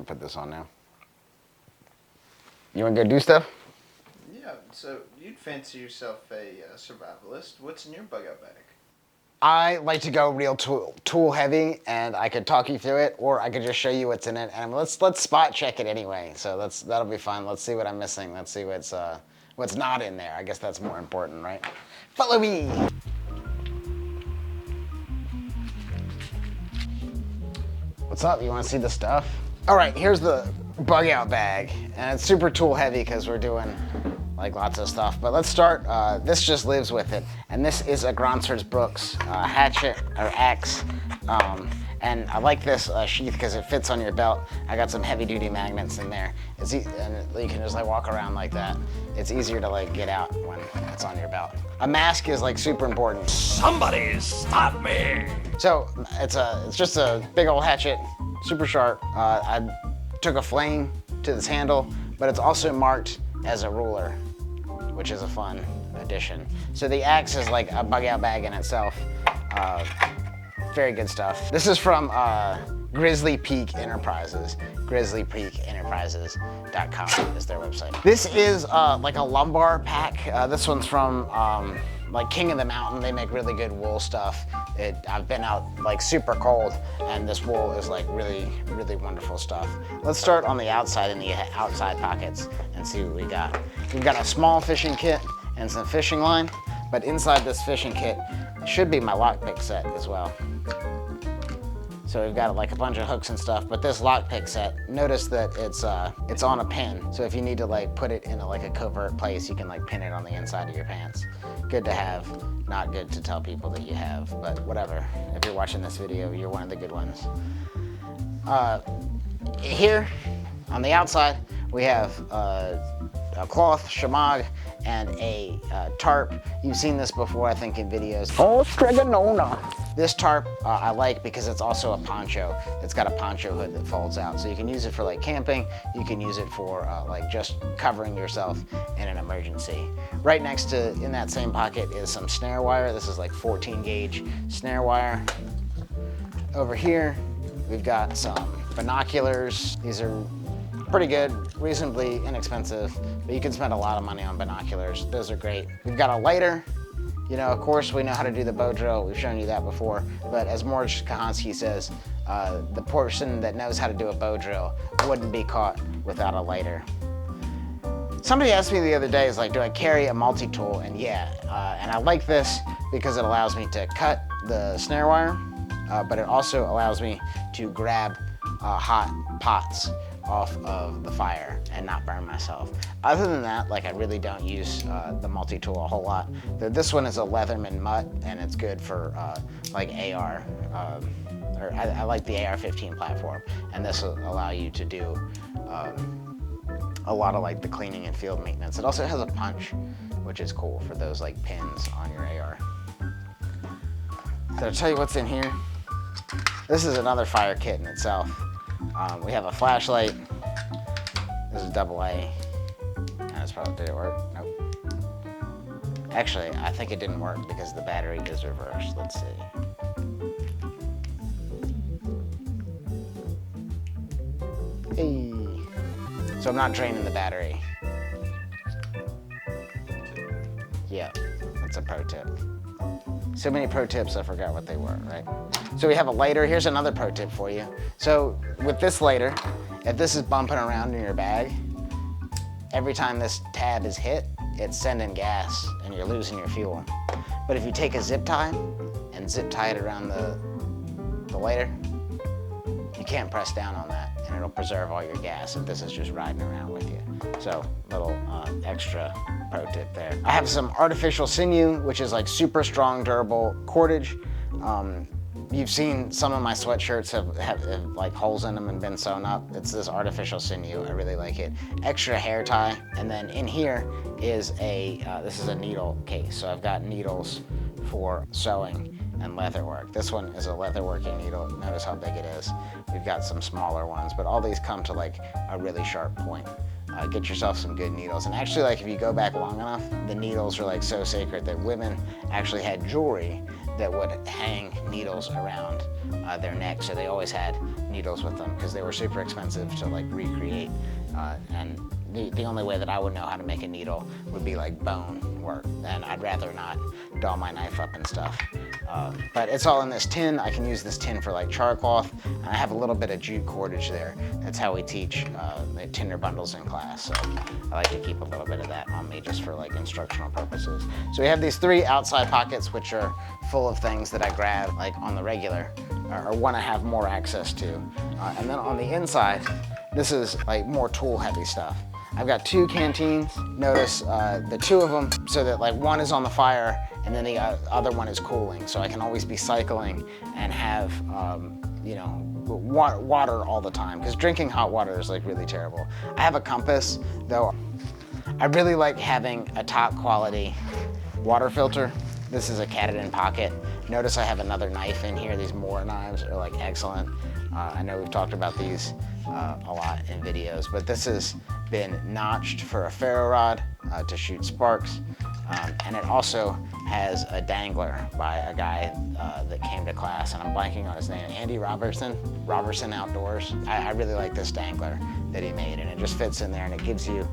put this on now. You want to go do stuff? Yeah, so you'd fancy yourself a survivalist. What's in your bug-out bag? I like to go real tool heavy, and I could talk you through it, or I could just show you what's in it. And let's spot check it anyway. So that'll be fun. Let's see what I'm missing. Let's see what's not in there. I guess that's more important, right? Follow me. What's up? You want to see the stuff? All right, here's the bug out bag, and it's super tool heavy because we're doing like lots of stuff. But let's start. This just lives with it, and this is a Gronsers Brooks hatchet or axe. And I like this sheath because it fits on your belt. I got some heavy-duty magnets in there. And you can just like walk around like that. It's easier to like get out when it's on your belt. A mask is like super important. Somebody stop me! So it's just a big old hatchet, super sharp. I took a flame to this handle, but it's also marked as a ruler, which is a fun addition. So the axe is like a bug out bag in itself. Very good stuff. This is from Grizzly Peak Enterprises. GrizzlyPeakEnterprises.com is their website. This is like a lumbar pack. This one's from like King of the Mountain. They make really good wool stuff. I've been out like super cold, and this wool is like really, really wonderful stuff. Let's start on the outside in the outside pockets and see what we got. We've got a small fishing kit and some fishing line, but inside this fishing kit should be my lockpick set as well. So we've got like a bunch of hooks and stuff, but this lockpick set, notice that it's on a pin. So if you need to like put it in like a covert place, you can like pin it on the inside of your pants. Good to have, not good to tell people that you have, but whatever. If you're watching this video, you're one of the good ones. Here on the outside, we have a cloth, shamag, and a tarp. You've seen this before, I think, in videos. Oh, Stregonona. This tarp I like because it's also a poncho. It's got a poncho hood that folds out. So you can use it for like camping. You can use it for like just covering yourself in an emergency. Right next to, in that same pocket, is some snare wire. This is like 14 gauge snare wire. Over here, we've got some binoculars. These are pretty good, reasonably inexpensive, but you can spend a lot of money on binoculars. Those are great. We've got a lighter. You know, of course, we know how to do the bow drill. We've shown you that before. But as Morge Kahansky says, the person that knows how to do a bow drill wouldn't be caught without a lighter. Somebody asked me the other day, is like, do I carry a multi-tool? And yeah, and I like this because it allows me to cut the snare wire, but it also allows me to grab hot pots off of the fire and not burn myself. Other than that, like I really don't use the multi-tool a whole lot. This one is a Leatherman mutt, and it's good for like AR, or I like the AR-15 platform, and this will allow you to do a lot of like the cleaning and field maintenance. It also has a punch, which is cool for those like pins on your AR. So I'll tell you what's in here. This is another fire kit in itself. We have a flashlight. This is AA. That's probably, did it work? Nope. Actually, I think it didn't work because the battery is reversed. Let's see. Hey. So I'm not draining the battery. Yeah, that's a pro tip. So many pro tips, I forgot what they were, right? So we have a lighter. Here's another pro tip for you. So with this lighter, if this is bumping around in your bag, every time this tab is hit, it's sending gas and you're losing your fuel. But if you take a zip tie and zip tie it around the lighter, you can't press down on that and it'll preserve all your gas if this is just riding around with you. So little extra pro tip there. I have some artificial sinew, which is like super strong, durable cordage. You've seen some of my sweatshirts have like holes in them and been sewn up. It's this artificial sinew. I really like it. Extra hair tie. And then in here is this is a needle case. So I've got needles for sewing and leather work. This one is a leather working needle. Notice how big it is. We've got some smaller ones, but all these come to like a really sharp point. Get yourself some good needles. And actually, like if you go back long enough, the needles are like so sacred that women actually had jewelry that would hang needles around their neck. So they always had needles with them because they were super expensive to like recreate. And the only way that I would know how to make a needle would be like bone work, and I'd rather not dull my knife up and stuff. But it's all in this tin. I can use this tin for like char cloth, and I have a little bit of jute cordage there. That's how we teach the tinder bundles in class, so I like to keep a little bit of that on me just for like instructional purposes. So we have these 3 outside pockets which are full of things that I grab like on the regular or want to have more access to. And then on the inside, this is like more tool heavy stuff. I've got 2 canteens. Notice the 2 of them so that like one is on the fire and then the other one is cooling. So I can always be cycling and have, you know, water all the time, because drinking hot water is like really terrible. I have a compass, though. I really like having a top quality water filter. This is a Katadyn Pocket. Notice I have another knife in here. These Moore knives are like excellent. I know we've talked about these a lot in videos, but this has been notched for a ferro rod to shoot sparks. And it also has a dangler by a guy that came to class, and I'm blanking on his name, Andy Robertson Outdoors. I really like this dangler that he made, and it just fits in there, and it gives you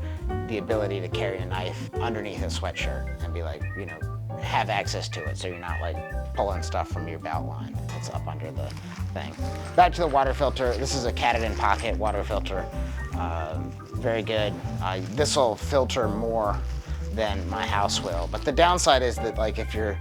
the ability to carry a knife underneath a sweatshirt and be like, you know, have access to it so you're not like pulling stuff from your belt line. It's up under the thing. Back to the water filter. This is a Katadyn Pocket water filter. Very good. This will filter more than my house will. But the downside is that like if you're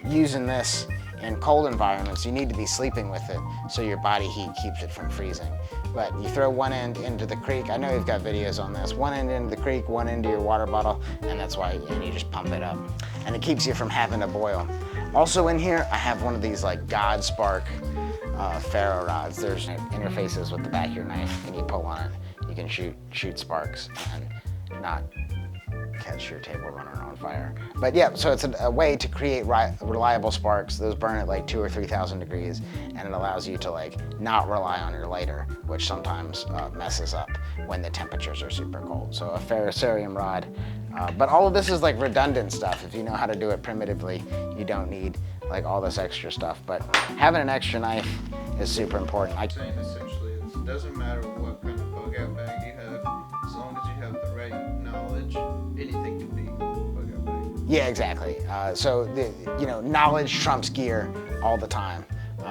using this in cold environments, you need to be sleeping with it so your body heat keeps it from freezing. But you throw one end into the creek. I know you've got videos on this. One end into the creek, one into your water bottle, and that's why, and you just pump it up. And it keeps you from having to boil. Also in here, I have one of these like God Spark ferro rods. There's interfaces with the back of your knife, and you pull on it. You can shoot sparks and not catch your table runner on fire. But yeah, so it's a way to create reliable sparks. Those burn at like 2,000 or 3,000 degrees, and it allows you to like not rely on your lighter, which sometimes messes up when the temperatures are super cold. So a ferrocerium rod. But all of this is like redundant stuff. If you know how to do it primitively, you don't need like all this extra stuff. But having an extra knife is super important. Saying essentially it doesn't matter what kind of Bugout bag you have, as long as you have the right knowledge, anything can be a Bugout bag. Yeah, exactly. So you know, knowledge trumps gear all the time.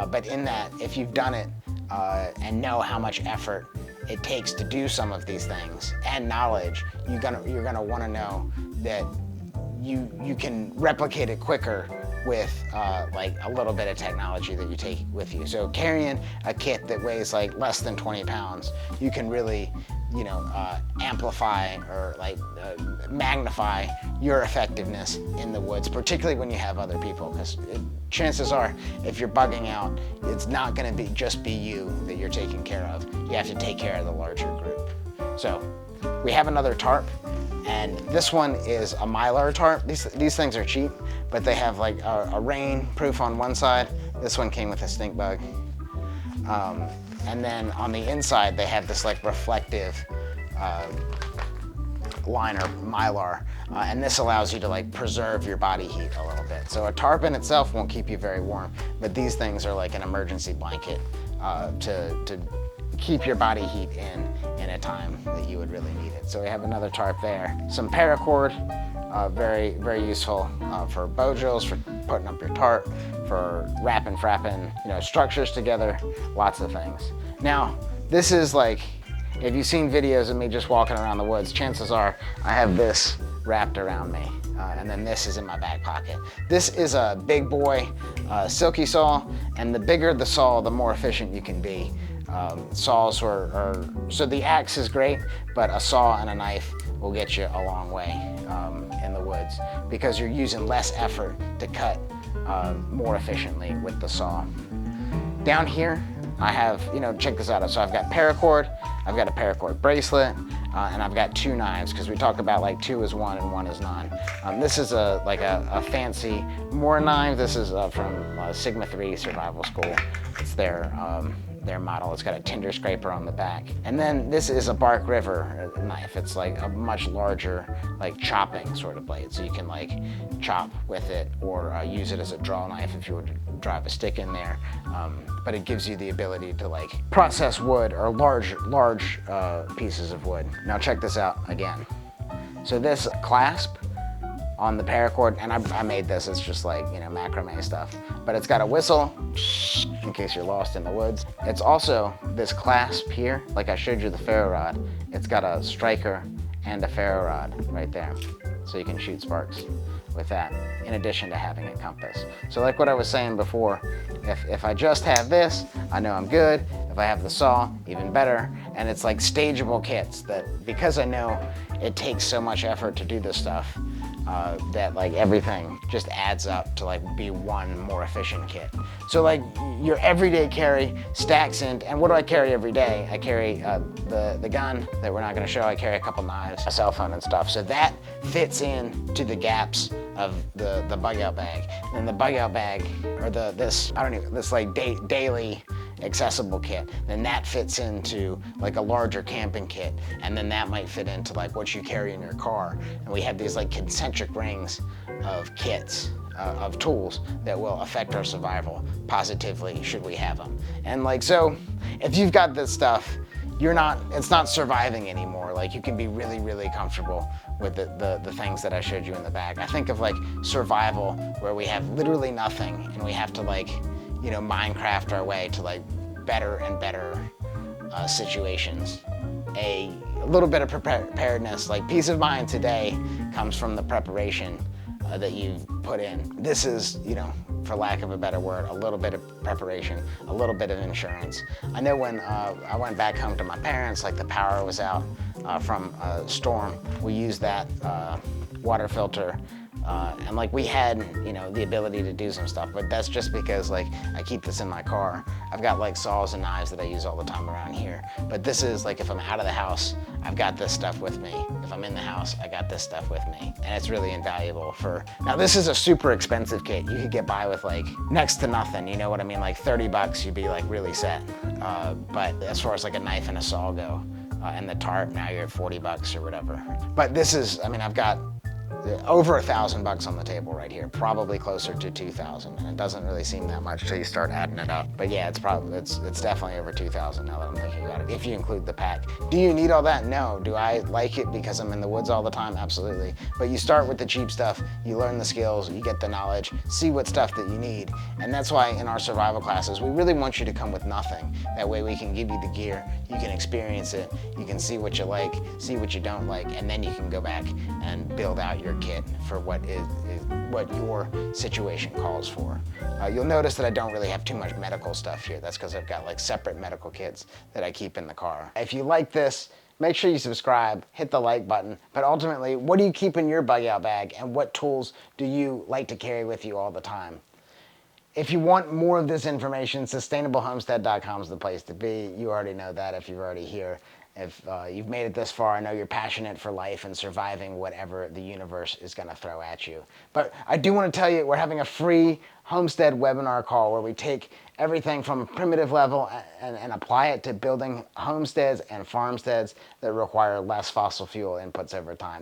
But in that, if you've done it and know how much effort it takes to do some of these things and knowledge, you're gonna want to know that you can replicate it quicker with like a little bit of technology that you take with you. So carrying a kit that weighs like less than 20 pounds, you can really, you know, amplify or like magnify your effectiveness in the woods, particularly when you have other people, because chances are if you're bugging out, it's not going to just be you that you're taking care of. You have to take care of the larger group. So we have another tarp, and this one is a Mylar tarp. These things are cheap, but they have like a rain proof on one side. This one came with a stink bug. And then on the inside, they have this like reflective liner, Mylar, and this allows you to like preserve your body heat a little bit. So a tarp in itself won't keep you very warm, but these things are like an emergency blanket to keep your body heat in a time that you would really need it. So we have another tarp there. Some paracord, very, very useful for bow drills, for putting up your tarp, for wrapping, frapping, you know, structures together, lots of things. Now, this is like, if you've seen videos of me just walking around the woods, chances are I have this wrapped around me, and then this is in my back pocket. This is a big boy silky saw, and the bigger the saw, the more efficient you can be. Saws so the axe is great, but a saw and a knife will get you a long way in the woods, because you're using less effort to cut more efficiently with the saw. Down here, I have, you know, check this out. So I've got paracord, I've got a paracord bracelet, and I've got 2 knives, because we talked about like 2 is 1 and 1 is none. This is like a fancy Moore knife. This is from Sigma 3 Survival School. It's their their model. It's got a tinder scraper on the back. And then this is a Bark River knife. It's like a much larger, like chopping sort of blade. So you can like chop with it or use it as a draw knife if you were to drive a stick in there. But it gives you the ability to like process wood or large pieces of wood. Now check this out again. So this clasp on the paracord, and I made this, it's just like, you know, macrame stuff, but it's got a whistle in case you're lost in the woods. It's also this clasp here, like I showed you the ferro rod, it's got a striker and a ferro rod right there. So you can shoot sparks with that, in addition to having a compass. So like what I was saying before, if I just have this, I know I'm good. If I have the saw, even better. And it's like stageable kits that, because I know it takes so much effort to do this stuff, that like everything just adds up to like be one more efficient kit. So like your everyday carry stacks in, and what do I carry every day? I carry the gun that we're not gonna show, I carry a couple knives, a cell phone and stuff. So that fits in to the gaps of the Bugout bag. And the Bugout bag, or this like daily accessible kit, then that fits into like a larger camping kit, and then that might fit into like what you carry in your car. And we have these like concentric rings of kits, of tools that will affect our survival positively should we have them. And like, so if you've got this stuff, it's not surviving anymore. Like you can be really, really comfortable with the things that I showed you in the bag. I think of like survival where we have literally nothing and we have to like, you know, Minecraft our way to like better and better situations. A little bit of preparedness, like peace of mind today comes from the preparation that you put in. This is, you know, for lack of a better word, a little bit of preparation, a little bit of insurance. I know when I went back home to my parents, like the power was out from a storm, we used that water filter and like we had, you know, the ability to do some stuff, but that's just because like I keep this in my car. I've got like saws and knives that I use all the time around here. But this is like if I'm out of the house, I've got this stuff with me. If I'm in the house, I got this stuff with me. And it's really invaluable for, now this is a super expensive kit. You could get by with like next to nothing, you know what I mean? Like 30 bucks, you'd be like really set. But as far as like a knife and a saw go, and the tarp, now you're at 40 bucks or whatever. But this is, I mean, I've got over $1,000 on the table right here, probably closer to 2,000, and it doesn't really seem that much until you start adding it up. But yeah, it's definitely over 2,000 now that I'm thinking about it, if you include the pack. Do you need all that? No. Do I like it because I'm in the woods all the time? Absolutely. But you start with the cheap stuff, you learn the skills, you get the knowledge, see what stuff that you need, and that's why in our survival classes, we really want you to come with nothing. That way we can give you the gear, you can experience it, you can see what you like, see what you don't like, and then you can go back and build out your kit for what your situation calls for. You'll notice that I don't really have too much medical stuff here. That's because I've got like separate medical kits that I keep in the car. If you like this, make sure you subscribe, hit the like button, but ultimately, what do you keep in your Bugout bag and what tools do you like to carry with you all the time? If you want more of this information, sustainablehomestead.com is the place to be. You already know that if you're already here. If you've made it this far, I know you're passionate for life and surviving whatever the universe is going to throw at you. But I do want to tell you, we're having a free Homestead webinar call where we take everything from a primitive level and apply it to building homesteads and farmsteads that require less fossil fuel inputs over time.